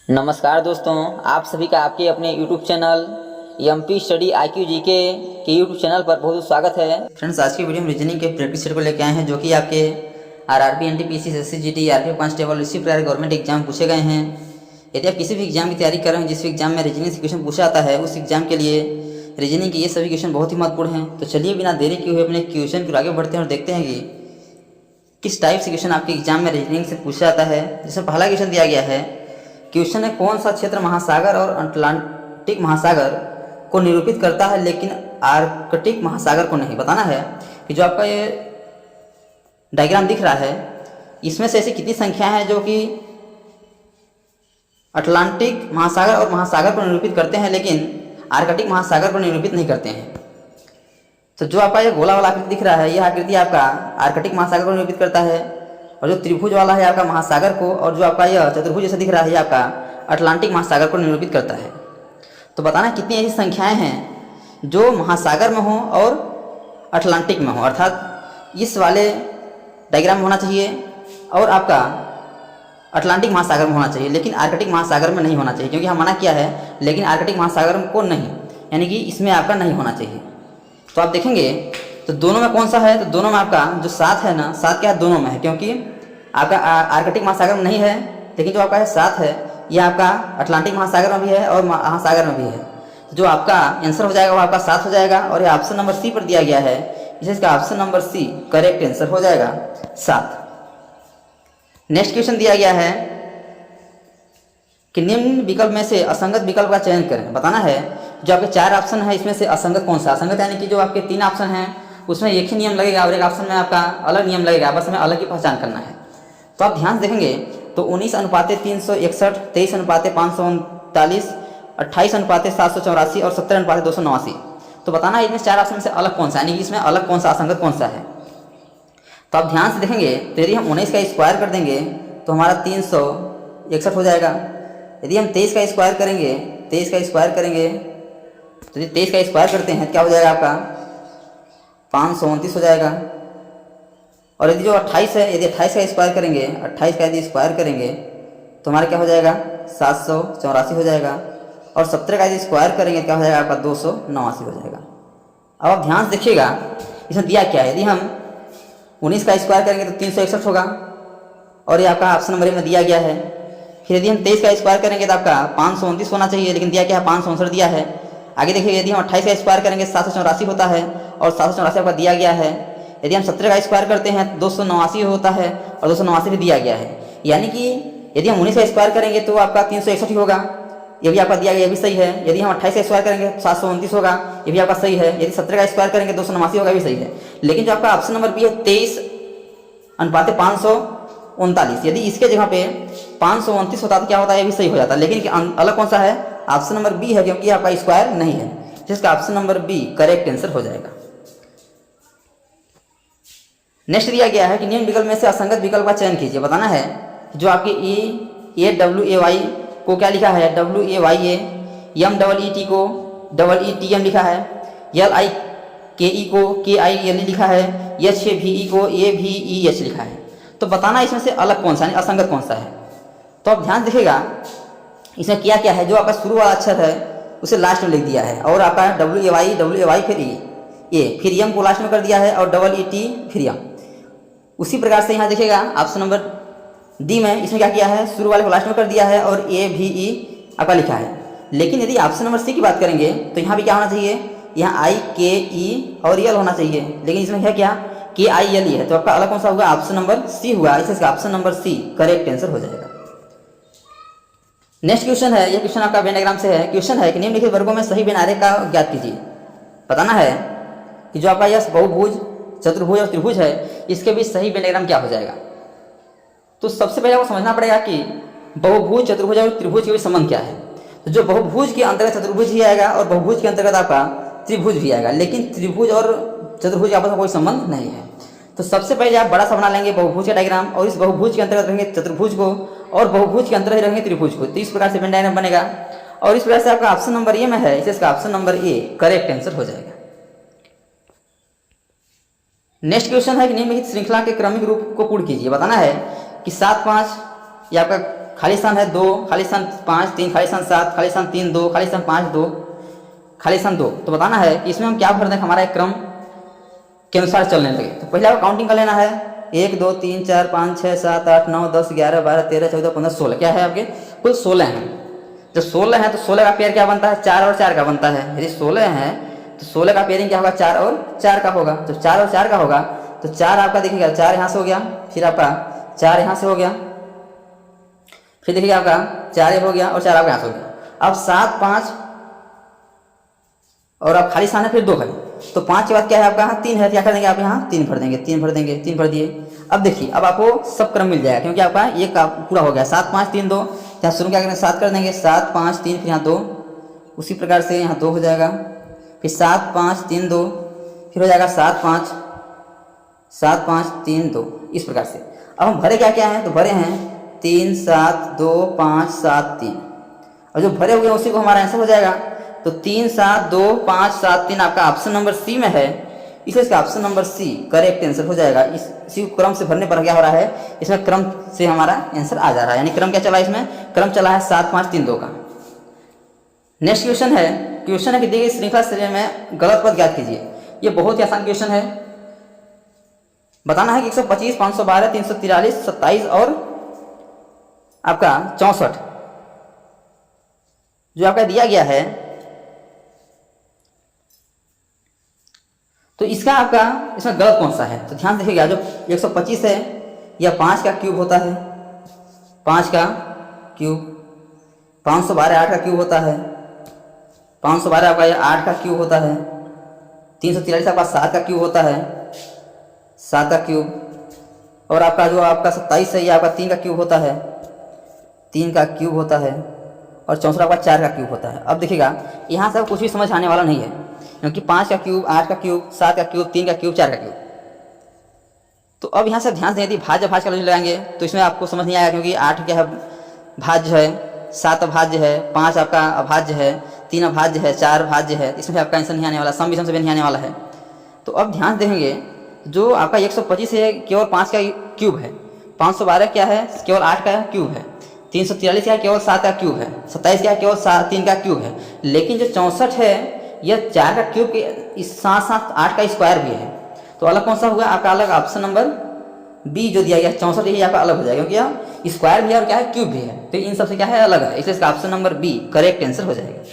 नमस्कार दोस्तों, आप सभी का आपके अपने YouTube channel MP study IQ GK के YouTube चैनल पर बहुत स्वागत है। फ्रेंड्स, आज की वीडियो में रीजनिंग के प्रैक्टिस सेट को लेकर आए हैं जो कि आपके RRB, NTPC, SSC, RP constable, इसी प्रकार गवर्नमेंट एग्जाम पूछे गए हैं। यदि आप किसी भी एग्जाम की तैयारी कर रहे हैं जिस एग्जाम में रीजनिंग से क्वेश्चन पूछा आता है, उस एग्जाम के लिए रीजनिंग के ये सभी क्वेश्चन बहुत ही महत्वपूर्ण हैं। तो चलिए बिना देरी किए हुए अपने क्वेश्चन को आगे बढ़ते हैं और देखते हैं कि किस टाइप से क्वेश्चन आपके एग्जाम में रीजनिंग से पूछा जाता है। जिसमें पहला क्वेश्चन दिया गया है, क्वेश्चन है कौन सा क्षेत्र महासागर और अटलांटिक महासागर को निरूपित करता है लेकिन आर्कटिक महासागर को नहीं। बताना है कि जो आपका ये डायग्राम दिख रहा है इसमें से ऐसी कितनी संख्या है जो कि अटलांटिक महासागर और महासागर को निरूपित करते हैं लेकिन आर्कटिक महासागर को निरूपित नहीं करते हैं। तो जो आपका ये गोला वाला आकृति दिख रहा है, यह आकृति आपका आर्कटिक महासागर को निरूपित करता है, और जो त्रिभुज वाला है आपका महासागर को, और जो आपका यह चतुर्भुज जैसा दिख रहा है आपका अटलांटिक महासागर को निरूपित करता है। तो बताना कितनी ऐसी संख्याएं हैं जो महासागर में हो और अटलांटिक में हो, अर्थात इस वाले डायग्राम में होना चाहिए और आपका अटलांटिक महासागर में होना चाहिए लेकिन आर्कटिक महासागर में नहीं होना चाहिए, क्योंकि हम मना किया है लेकिन आर्कटिक महासागर को नहीं, यानी कि इसमें आपका नहीं होना चाहिए। तो आप देखेंगे तो दोनों में कौन सा है, तो दोनों में आपका जो 7 है ना, 7 क्या है, दोनों में है, क्योंकि आपका आर्कटिक महासागर में नहीं है लेकिन जो आपका है 7 है, यह आपका अटलांटिक महासागर में भी है और महासागर में भी है। तो जो आपका आंसर हो जाएगा वो आपका 7 हो जाएगा, और ये ऑप्शन नंबर सी पर दिया गया है, इसका option number C correct answer हो जाएगा 7। नेक्स्ट क्वेश्चन दिया गया है कि निम्न विकल्प में से असंगत विकल्प का चयन करें। बताना है जो आपके 4 ऑप्शन है इसमें से असंगत कौन सा। असंगत यानी कि जो आपके 3 ऑप्शन हैं उसमें एक ही नियम लगेगा और एक ऑप्शन में आपका अलग नियम लगेगा, बस हमें अलग की पहचान करना है। तो आप ध्यान से देखेंगे तो 19:361, 23:539, 28:784 और 70:289। तो बताना है इसमें 4 ऑप्शन से अलग कौन सा, यानी कि इसमें अलग कौन सा, असंगत कौन सा है। तो आप ध्यान से देखेंगे तो यदि हम 19 का स्क्वायर कर देंगे तो हमारा 361 हो जाएगा। यदि हम 23 का स्क्वायर करेंगे, 23 का स्क्वायर करेंगे तो यदि 23 का स्क्वायर करते हैं तो क्या हो जाएगा आपका 529 हो जाएगा। और यदि जो 28 है, यदि 28 का स्क्वायर करेंगे, 28 का यदि स्क्वायर करेंगे तो हमारा क्या हो जाएगा 784 हो जाएगा। और 70 का यदि स्क्वायर करेंगे तो क्या हो जाएगा आपका 289 हो जाएगा। अब आप ध्यान से देखिएगा इसमें दिया क्या है। यदि हम 19 का स्क्वायर करेंगे तो 361 होगा और ये आपका ऑप्शन नंबर में दिया गया है। फिर यदि हम 23 का स्क्वायर करेंगे तो आपका 529 होना चाहिए, लेकिन दिया क्या है 559 दिया है। आगे देखिए यदि हम 28 का स्क्वायर करेंगे 784 होता है और 784 आपका दिया गया है। यदि हम 70 का स्क्वायर करते हैं तो 289 होता है और 289 भी दिया गया है। यानी कि यदि हम 19 का स्क्वायर करेंगे तो आपका 361 ही होगा, ये भी आपका दिया गया, ये भी सही है। यदि हम 28 का स्क्वायर करेंगे 729 होगा, ये भी आपका सही है। यदि 70 का स्क्वायर करेंगे 289 होगा, भी सही है। लेकिन जो आपका ऑप्शन नंबर बी है 23:539, यदि इसके जगह पे 529 होता तो क्या होता है, ये भी सही हो जाता। लेकिन अलग कौन सा है, ऑप्शन नंबर बी है, क्योंकि आपका स्क्वायर नहीं है, जिसका option number B correct answer हो जाएगा। नेक्स्ट दिया गया है कि निम्न विकल्प में से असंगत विकल्प का चयन कीजिए। बताना है जो आपके WAY को क्या लिखा है, WAYA, MEET को EETM लिखा है, LIKE को KILE लिखा है, HVE को AVEH लिखा है। तो बताना इसमें से अलग कौन सा, यानी असंगत कौन सा है। तो आप ध्यान देखिएगा इसमें किया क्या है, जो आपका शुरू वाला अक्षर है उसे लास्ट में लिख दिया है, और आपका WAY फिर ए फिर एम को लास्ट में कर दिया है और EET फिर एम। उसी प्रकार से यहाँ देखिएगा ऑप्शन नंबर डी में इसमें क्या किया है, शुरू वाले को लास्ट में कर दिया है और AVE आपका लिखा है। लेकिन यदि ऑप्शन नंबर सी की बात करेंगे तो यहाँ भी क्या होना चाहिए, यहाँ IKE और EL होना चाहिए, लेकिन इसमें क्या KILE है। तो आपका अलग कौन सा होगा, ऑप्शन नंबर सी हुआ, इसका option number C correct answer हो जाएगा। नेक्स्ट क्वेश्चन है, यह क्वेश्चन आपका वेन डायग्राम से है। क्वेश्चन है कि निम्नलिखित वर्गों में सही वेन आरेख का ज्ञात कीजिए। बताना है कि जो आपका यह बहुभुज, चतुर्भुज और त्रिभुज है, इसके बीच सही वेन डायग्राम क्या हो जाएगा। तो सबसे पहले आपको समझना पड़ेगा कि बहुभुज, चतुर्भुज और त्रिभुज के बीच संबंध क्या है। तो जो बहुभुज के अंतर्गत चतुर्भुज ही आएगा और बहुभुज के अंतर्गत आपका त्रिभुज भी आएगा, लेकिन त्रिभुज और चतुर्भुज आपस में कोई संबंध नहीं है। तो सबसे पहले आप बड़ा सा बना लेंगे बहुभुज का डायग्राम, और इस बहुभुज के अंतर्गत रहेंगे चतुर्भुज को और बहुभुज के अंतर्गत रहेंगे त्रिभुज को। तो इस प्रकार से वेन डायग्राम बनेगा, और इस प्रकार से आपका ऑप्शन नंबर ए में है, इसका option number A correct answer हो जाएगा। नेक्स्ट क्वेश्चन है कि निम्नलिखित श्रृंखला के क्रमिक रूप को पूर्ण कीजिए। बताना है कि 7 5 ये आपका खाली स्थान है 2, खाली स्थान 5 3, खाली स्थान 7, खाली स्थान 3 2, खाली स्थान 5 2, खाली स्थान 2। तो बताना है कि इसमें हम क्या भर दें, हमारा एक क्रम के अनुसार चलने लगे। तो पहले आपको काउंटिंग कर लेना है, 1 2 3 4 5 6 7 8 9 10 11 12 13 14 15 16, क्या है आपके कुल 16 हैं। जब 16 है तो 16 का पेयर क्या बनता है, 4 और 4 का बनता है। यदि 16 है तो 16 का पेयरिंग क्या होगा, 4 और 4 का होगा। जब 4 और 4 का होगा तो 4 आपका देखिएगा 4 यहाँ से हो गया, फिर आपका 4 यहाँ से हो गया, फिर देखिएगा आपका 4 ये हो गया और 4 आपका यहाँ से हो गया। अब 7 5 और अब खाली स्थान है, फिर 2 है, तो 5 के बाद क्या है आपका यहाँ 3 है, क्या कर देंगे आप यहाँ 3 भर देंगे, 3 भर देंगे, 3 भर दिए। अब देखिए अब आपको सब क्रम मिल जाएगा क्योंकि आपका ये का पूरा हो गया। 7 5 3 2, यहाँ शुरू क्या करेंगे 7 कर देंगे, 7 5 3, फिर यहाँ 2, उसी प्रकार से यहाँ 2 हो जाएगा, फिर 7 5 3 2, फिर हो जाएगा 7 5 7 5 3 2, इस प्रकार से। अब हम भरे क्या क्या हैं, तो भरे हैं 3 7 2 5 7 3, और जो भरे हुए हैं उसी को हमारा आंसर हो जाएगा। तो 3 7 2 5 7 3 आपका ऑप्शन नंबर सी में है, इसलिए इसका option number C correct answer हो जाएगा। इसी क्रम से भरने पर क्या हो रहा है, इसमें क्रम से हमारा आंसर आ जा रहा है, यानी क्रम क्या चला है, इसमें क्रम चला है 7 5 3 2 का। नेक्स्ट क्वेश्चन है कि दी गई श्रृंखला श्रेणी में गलत पद ज्ञात कीजिए। ये बहुत ही आसान क्वेश्चन है। बताना है कि 125 512 343 27 और आपका 64 जो आपका दिया गया है, तो इसका आपका इसमें गलत कौन सा है। तो ध्यान देखिएगा, जो 125 है यह 5 का क्यूब होता है, 5 का क्यूब, 512 8 का क्यूब होता है, 512 आपका यह 8 का क्यूब होता है, 343 आपका 7 का क्यूब होता है, 7 का क्यूब, और आपका जो आपका 27 है ये आपका 3 का क्यूब होता है, 3 का क्यूब होता है, और 64 आपका 4 का क्यूब होता है। अब देखिएगा यहाँ से कुछ भी समझ आने वाला नहीं है क्योंकि 5 का क्यूब, 8 का क्यूब, 7 का क्यूब, 3 का क्यूब, 4 का क्यूब। तो अब यहाँ से ध्यान से यदि भाज्य भाज्य का लॉजिक लगाएंगे तो इसमें आपको समझ नहीं आएगा क्योंकि 8 क्या है भाज्य है, 7 अभाज्य है, 5 आपका अभाज्य है, 3 अभाज्य है, 4 भाज्य है, इसमें आपका आंसर नहीं आने वाला, सम विषम से भी नहीं आने वाला है। तो अब ध्यान देंगे, जो आपका 125 है केवल 5 का क्यूब है, 512 क्या है केवल 8 का क्यूब है, 343 क्या है केवल 7 का क्यूब है, 27 क्या है केवल 3 का क्यूब है। लेकिन जो 64 है यह 4 का क्यूब के इस साथ साथ 8 का स्क्वायर भी है। तो अलग कौन सा हुआ आपका, अलग ऑप्शन नंबर बी जो दिया गया 64, यही आपका अलग हो जाएगा क्योंकि यह स्क्वायर भी है और क्या है क्यूब भी है, तो इन सबसे क्या है अलग है, इसलिए इसका option number B correct answer हो जाएगा।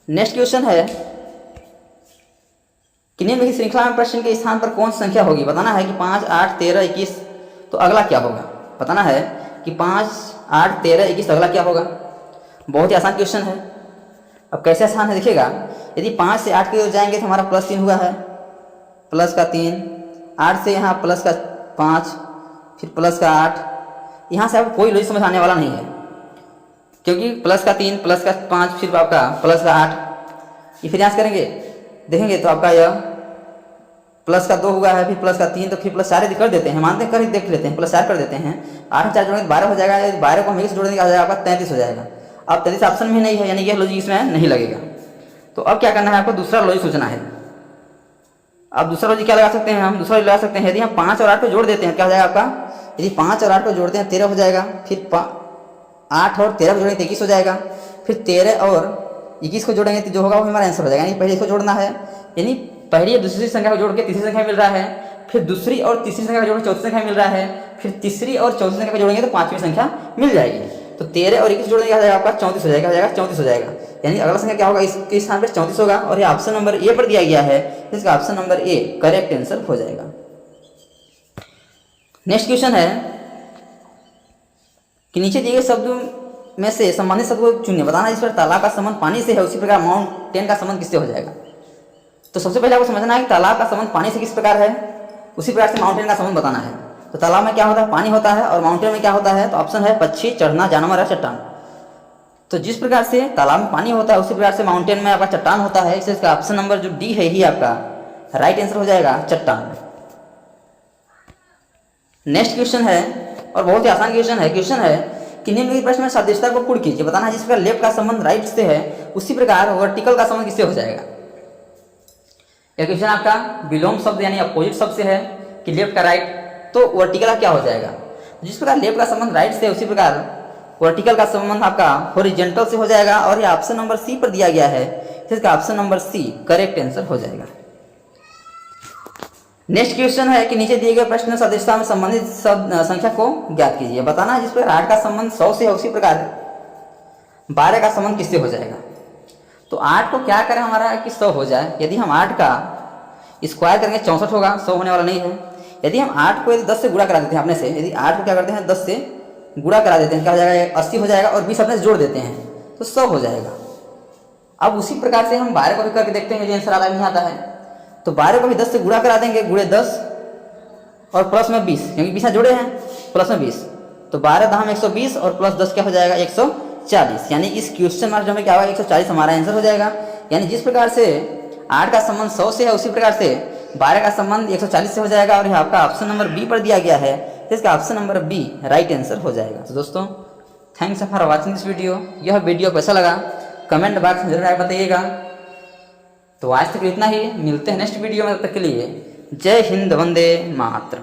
नेक्स्ट क्वेश्चन है कि निम्नलिखित श्रृंखला में प्रश्न के स्थान पर कौन सी संख्या होगी। बताना है कि 5 8 13 21, तो अगला क्या होगा। बताना है कि 5 8 13 21 अगला क्या होगा। बहुत ही आसान क्वेश्चन है। अब कैसे आसान है देखिएगा, यदि 5 से 8 की ओर जाएंगे तो हमारा +3 हुआ है, प्लस का 3, 8 से यहाँ प्लस का 5, फिर प्लस का 8। यहाँ से आपको कोई लॉजिक समझ आने वाला नहीं है क्योंकि प्लस का 3, प्लस का 5, फिर आपका प्लस का 8। ये फिर यहाँ से करेंगे देखेंगे तो आपका यह प्लस का 2 हुआ है, फिर प्लस का 3, तो फिर प्लस 4 कर देते हैं, मानते हैं कर देख लेते हैं, प्लस 4 कर देते हैं। 8 में 4 जोड़ेंगे तो 12 हो जाएगा, 12 को हम 1 से जोड़ने का हो जाएगा आपका 33 हो जाएगा। अब 33 ऑप्शन में नहीं है, यानी यह लॉजिक इसमें नहीं लगेगा। तो अब क्या करना है आपको, दूसरा लॉजिक सोचना है। अब दूसरा लॉजिक क्या लगा सकते हैं हम, दूसरा लगा सकते हैं यदि हम 5 और 8 को जोड़ देते हैं क्या हो जाएगा आपका, यदि 5 और 8 को जोड़ते हैं 13 हो जाएगा, फिर 8 और 13 को जोड़ेंगे तो 21 हो जाएगा, फिर 13 और 21 को जोड़ेंगे तो जो होगा वो हमारा आंसर हो जाएगा। यानी पहले इसको जोड़ना है, यानी पहली और दूसरी संख्या को जोड़ के तीसरी संख्या मिल रहा है, फिर दूसरी और तीसरी संख्या को जोड़ के चौथी संख्या मिल रहा है, फिर तीसरी और चौथी संख्या को जोड़ेंगे तो 5वीं संख्या मिल जाएगी। तो 13 और 21 जोड़ने का हो जाएगा आपका 34 हो जाएगा, 34 हो जाएगा। यानी अगला संख्या क्या होगा, इसके स्थान पर 34 होगा, और ये ऑप्शन नंबर ए पर दिया गया है, इसका option number A correct answer हो जाएगा। नेक्स्ट क्वेश्चन है कि नीचे दिए गए शब्द में से संबंधित शब्द को चुनिए। बताना इस पर तालाब का संबंध पानी से है, उसी प्रकार माउंटेन का संबंध किससे हो जाएगा। तो सबसे पहले आपको समझना है कि तालाब का संबंध पानी से किस प्रकार है, उसी प्रकार से माउंटेन का संबंध बताना है। तो तालाब में क्या होता है, पानी होता है, और माउंटेन में क्या होता है, तो ऑप्शन है पक्षी, चढ़ना, जानवर या चट्टान। तो जिस प्रकार से तालाब में पानी होता है उसी प्रकार से माउंटेन में आपका चट्टान होता है, इसलिए इसका ऑप्शन नंबर जो डी है ही आपका राइट आंसर हो जाएगा, चट्टान। नेक्स्ट क्वेश्चन है और बहुत ही आसान क्वेश्चन है। क्वेश्चन है कि निम्नलिखित प्रश्न में सदस्यता को पूर्ण कीजिए। बताना है जिस प्रकार लेफ्ट का संबंध राइट से है उसी प्रकार वर्टिकल का संबंध किससे हो जाएगा। यह क्वेश्चन आपका विलोम शब्द यानी अपोजिट शब्द से है कि लेफ्ट का राइट, तो वर्टिकल क्या हो जाएगा। जिस प्रकार लेफ्ट का संबंध राइट से, उसी प्रकार वर्टिकल का संबंध आपका हॉरिजॉन्टल से हो जाएगा। और ये ऑप्शन नंबर सी पर दिया गया है, इसका option number C correct answer हो जाएगा। नेक्स्ट क्वेश्चन है कि नीचे दिए गए प्रश्न सदस्यता में संबंधित संख्या को ज्ञात कीजिए। बताना है जिस प्रकार 8 का संबंध 100 से है, उसी प्रकार 12 का संबंध किससे हो जाएगा। तो 8 को क्या करें हमारा कि 100 हो जाए। यदि हम 8 का स्क्वायर करेंगे 64 होगा, 100 होने वाला नहीं है। यदि हम 8 को 10 से गुणा करा देते हैं अपने से, यदि 8 को क्या करते हैं 10 से गुणा करा देते हैं, क्या हो जाएगा 80 हो जाएगा, और 20 अपने से जोड़ देते हैं तो 100 हो जाएगा। अब उसी प्रकार से हम 12 को भी करके देखते हैं, यदि आंसर आता नहीं आता है तो 12 को भी 10 से गुणा करा देंगे, गुणे 10 और प्लस में 20, क्योंकि 20 जोड़े हैं, प्लस में 20 तो 12 दाम 120 और प्लस 10 क्या हो जाएगा 140। यानी इस क्वेश्चन मार्क में क्या होगा 140 हमारा आंसर हो जाएगा। यानी जिस प्रकार से 8 का संबंध 100 से है, उसी प्रकार से 12 का संबंध 140 से हो जाएगा। और यह आपका ऑप्शन नंबर बी पर दिया गया है, तो इसका option number B right answer हो जाएगा। तो दोस्तों thanks for watching this video. यह वीडियो कैसा लगा कमेंट बॉक्स में जरूर बताइएगा। तो आज तक इतना ही, मिलते हैं नेक्स्ट वीडियो में, तब तक के लिए जय हिंद, वंदे मातरम।